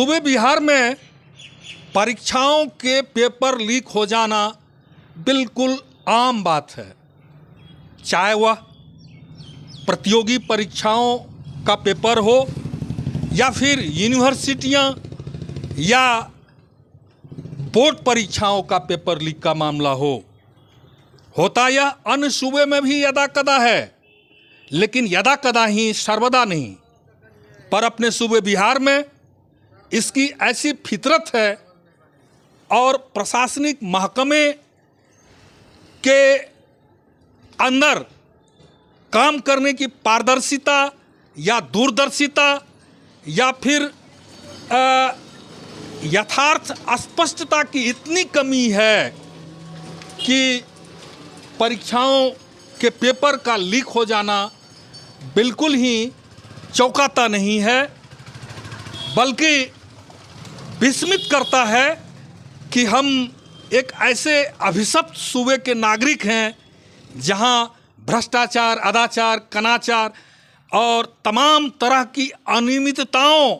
सूबे बिहार में परीक्षाओं के पेपर लीक हो जाना बिल्कुल आम बात है, चाहे वह प्रतियोगी परीक्षाओं का पेपर हो या फिर यूनिवर्सिटियां या बोर्ड परीक्षाओं का पेपर लीक का मामला हो। होता यह अन्य सूबे में भी यदा कदा है, लेकिन यदा कदा ही सर्वदा नहीं। पर अपने सूबे बिहार में इसकी ऐसी फितरत है और प्रशासनिक महकमे के अंदर काम करने की पारदर्शिता या दूरदर्शिता या फिर यथार्थ स्पष्टता की इतनी कमी है कि परीक्षाओं के पेपर का लीक हो जाना बिल्कुल ही चौंकाता नहीं है, बल्कि विस्मित करता है कि हम एक ऐसे अभिशप्त सूबे के नागरिक हैं जहां भ्रष्टाचार, अदाचार, कनाचार और तमाम तरह की अनियमितताओं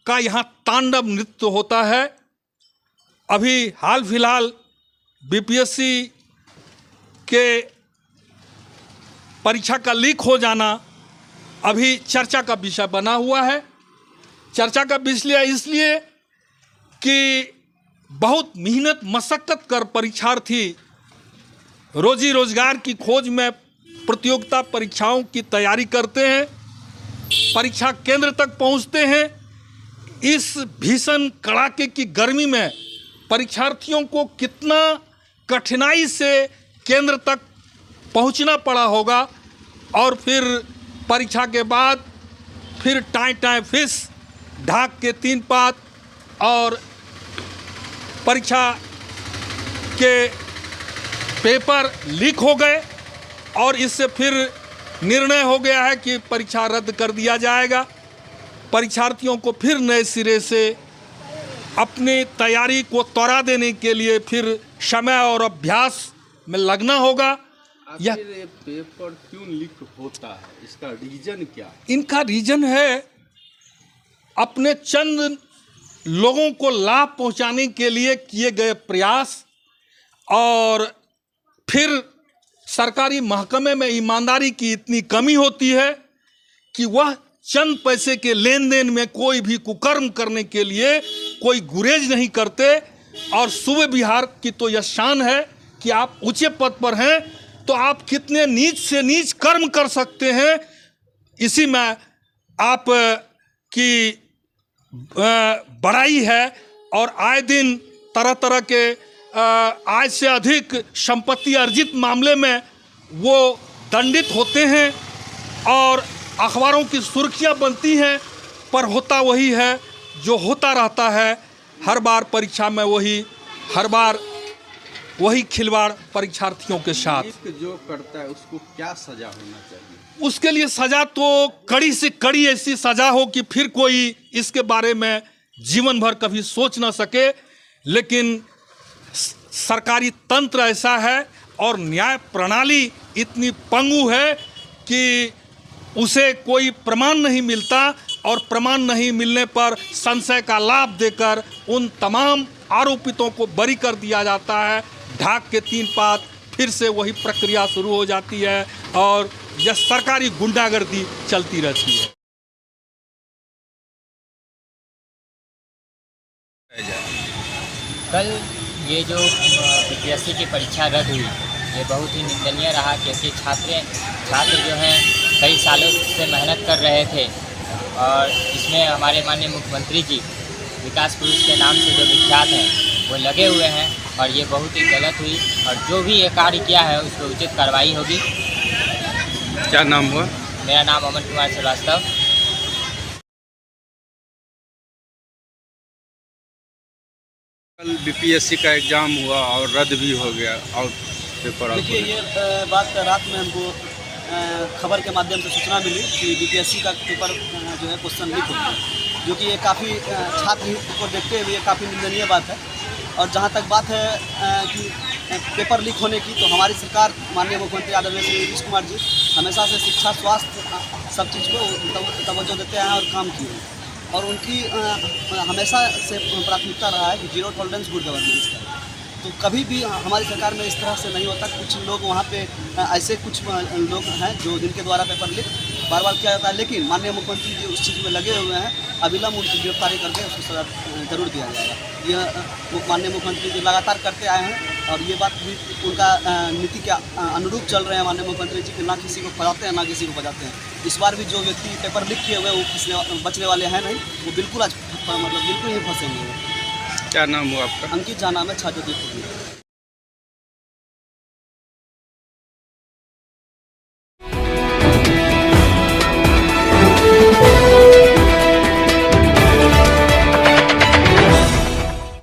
का यहाँ तांडव नृत्य होता है। अभी हाल फिलहाल बीपीएससी के परीक्षा का लीक हो जाना अभी चर्चा का विषय बना हुआ है। चर्चा का विषय इसलिए कि बहुत मेहनत मशक्क़त कर परीक्षार्थी रोजी रोजगार की खोज में प्रतियोगिता परीक्षाओं की तैयारी करते हैं, परीक्षा केंद्र तक पहुंचते हैं। इस भीषण कड़ाके की गर्मी में परीक्षार्थियों को कितना कठिनाई से केंद्र तक पहुंचना पड़ा होगा और फिर परीक्षा के बाद फिर टाई फिस ढाक के 3 पात और परीक्षा के पेपर लीक हो गए और इससे फिर निर्णय हो गया है कि परीक्षा रद्द कर दिया जाएगा। परीक्षार्थियों को फिर नए सिरे से अपनी तैयारी को त्वरा देने के लिए फिर समय और अभ्यास में लगना होगा। यह पेपर क्यों लीक होता है, इसका रीजन क्या है? इनका रीजन है अपने चंद लोगों को लाभ पहुंचाने के लिए किए गए प्रयास और फिर सरकारी महकमे में ईमानदारी की इतनी कमी होती है कि वह चंद पैसे के लेन देन में कोई भी कुकर्म करने के लिए कोई गुरेज नहीं करते। और सूबे बिहार की तो यह शान है कि आप ऊंचे पद पर हैं तो आप कितने नीच से नीच कर्म कर सकते हैं, इसी में आप की बड़ाई है। और आए दिन तरह तरह के आय से अधिक संपत्ति अर्जित मामले में वो दंडित होते हैं और अखबारों की सुर्खियां बनती हैं, पर होता वही है जो होता रहता है। हर बार परीक्षा में हर बार वही खिलवाड़ परीक्षार्थियों के साथ। जो करता है उसको क्या सजा होना चाहिए? उसके लिए सजा तो कड़ी से कड़ी ऐसी सजा हो कि फिर कोई इसके बारे में जीवन भर कभी सोच ना सके। लेकिन सरकारी तंत्र ऐसा है और न्याय प्रणाली इतनी पंगु है कि उसे कोई प्रमाण नहीं मिलता और प्रमाण नहीं मिलने पर संशय का लाभ देकर उन तमाम आरोपितों को बरी कर दिया जाता है। ढाक के 3 पात फिर से वही प्रक्रिया शुरू हो जाती है और यह सरकारी गुंडागर्दी चलती रहती है। कल ये जो बीपीएससी की परीक्षा रद्द हुई ये बहुत ही निंदनीय रहा, क्योंकि छात्र जो हैं कई सालों से मेहनत कर रहे थे और इसमें हमारे माननीय मुख्यमंत्री जी विकास पुरुष के नाम से जो विख्यात हैं वो लगे हुए हैं और ये बहुत ही गलत हुई और जो भी ये कार्य किया है उस पर उचित कार्रवाई होगी। क्या नाम हुआ? मेरा नाम अमन कुमार श्रीवास्तव। कल बीपीएससी का एग्ज़ाम हुआ और रद्द भी हो गया और पेपर। देखिए ये बात रात में हमको खबर के माध्यम से सूचना मिली कि बीपीएससी का पेपर जो है क्वेश्चन लीक हो गया, जो कि ये काफ़ी छात्र हित को देखते हुए काफ़ी निंदनीय बात है। और जहाँ तक बात है कि पेपर लीक होने की, तो हमारी सरकार माननीय मुख्यमंत्री आदरणीय श्री नीतीश कुमार जी हमेशा से शिक्षा, स्वास्थ्य सब चीज़ को तवज्जो देते हैं और काम किए। और उनकी हमेशा से प्राथमिकता रहा है कि जीरो टॉलरेंस गुड गवर्नेंस का। तो कभी भी हमारी सरकार में इस तरह से नहीं होता। कुछ लोग वहाँ पे ऐसे कुछ लोग हैं जो जिनके द्वारा पेपर लीक बार बार किया जाता है, लेकिन माननीय मुख्यमंत्री जी उस चीज़ में लगे हुए हैं। अविलंब उनकी गिरफ्तारी करके उसको सजा जरूर दिया जाएगा। यह माननीय मुख्यमंत्री जी लगातार करते आए हैं और ये बात भी उनका नीति के अनुरूप चल रहे हैं माननीय मुख्यमंत्री जी कि ना किसी को फंसाते हैं ना किसी को बजाते हैं। इस बार भी जो व्यक्ति पेपर लीक किए हुए वो बचने वाले हैं नहीं, वो बिल्कुल आज बिल्कुल ही फंसेंगे। क्या नाम हुआ आपका? अंकित झा नाम है, छात्रदीप।